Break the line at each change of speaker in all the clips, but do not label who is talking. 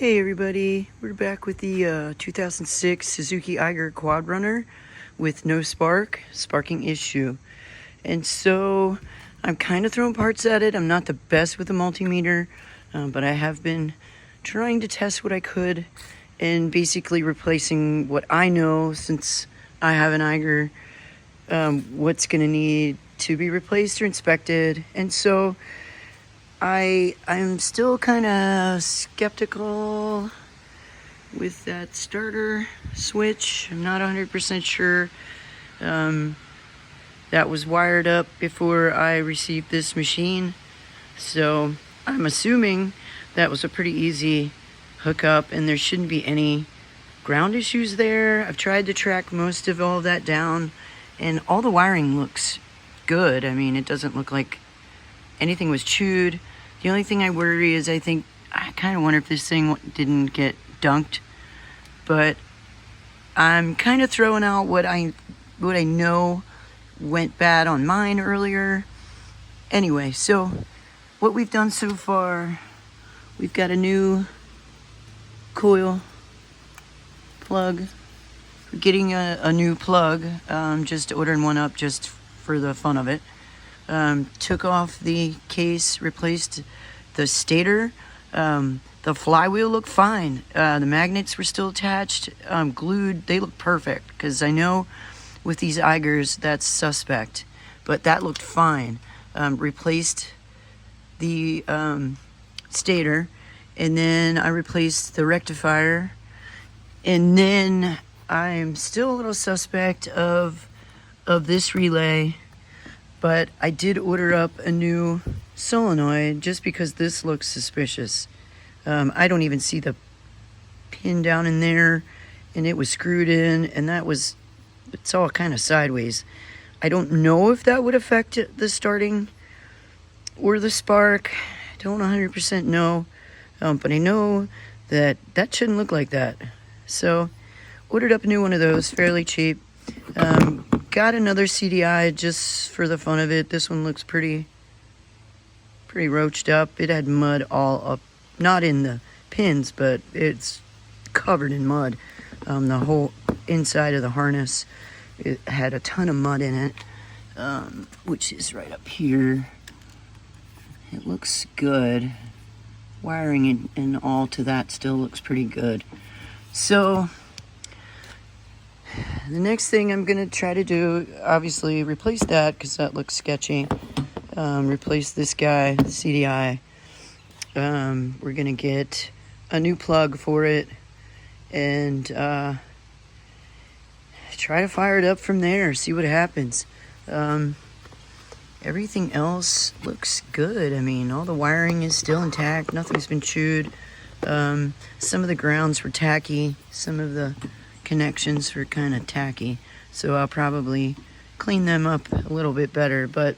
Hey everybody, we're back with the 2006 Suzuki Eiger Quadrunner with no sparking issue. And so I'm kind of throwing parts at it. I'm not the best with the multimeter, but I have been trying to test what I could and basically replacing what I know since I have an Eiger, what's going to need to be replaced or inspected. And so I'm still kind of skeptical with that starter switch. I'm not 100% sure that was wired up before I received this machine. So I'm assuming that was a pretty easy hookup and there shouldn't be any ground issues there. I've tried to track most of all that down and all the wiring looks good. I mean, it doesn't look like anything was chewed. The only thing I worry is I kind of wonder if this thing didn't get dunked, but I'm kind of throwing out what I know went bad on mine earlier. Anyway, so what we've done so far, we've got a new coil plug. We're getting a new plug, just ordering one up just for the fun of it. Took off the case, replaced the stator. The flywheel looked fine. The magnets were still attached, glued. They look perfect because I know with these Eigers that's suspect, but that looked fine. Replaced the stator, and then I replaced the rectifier, and then I'm still a little suspect of this relay. But I did order up a new solenoid just because this looks suspicious. I don't even see the pin down in there, and it was screwed in, and it's all kind of sideways. I don't know if that would affect the starting or the spark. I don't 100% know, but I know that shouldn't look like that. So ordered up a new one of those, fairly cheap. Got another CDI just for the fun of it. This one looks pretty roached up. It had mud all up, not in the pins, but it's covered in mud. The whole inside of the harness, it had a ton of mud in it, which is right up here. It looks good. Wiring and all to that still looks pretty good. So the next thing I'm going to try to do, obviously, replace that because that looks sketchy. Replace this guy, the CDI. We're going to get a new plug for it and try to fire it up from there, see what happens. Everything else looks good. I mean, all the wiring is still intact. Nothing's been chewed. Some of the grounds were tacky. Some of the connections were kind of tacky, so I'll probably clean them up a little bit better. But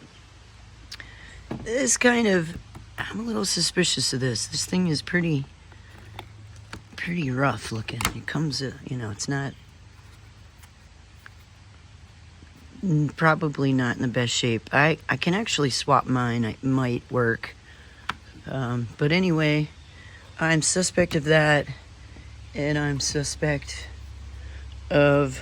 I'm a little suspicious of this. This thing is pretty rough looking. It comes, it's not, probably not in the best shape. I can actually swap mine. It might work. But anyway, I'm suspect of that, and I'm suspect of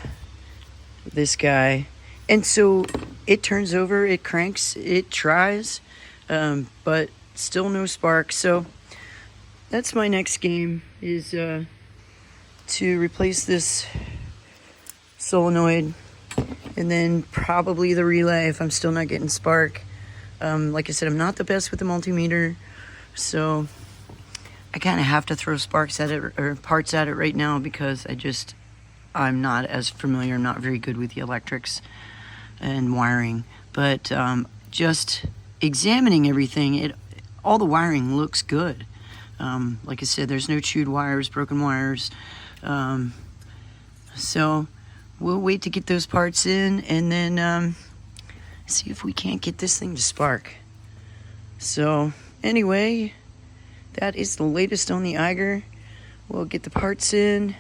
this guy. And so it turns over, it cranks, it tries, but still no spark. So that's my next game, is to replace this solenoid and then probably the relay if I'm still not getting spark. Like I said, I'm not the best with the multimeter, so I kind of have to throw sparks at it or parts at it right now because I'm not as familiar. I'm not very good with the electrics and wiring, but just examining everything, all the wiring looks good. Like I said, there's no chewed wires, broken wires. So we'll wait to get those parts in and then see if we can't get this thing to spark. So anyway, that is the latest on the Eiger. We'll get the parts in,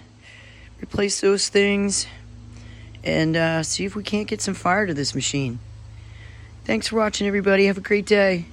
replace those things, and see if we can't get some fire to this machine. Thanks for watching, everybody. Have a great day.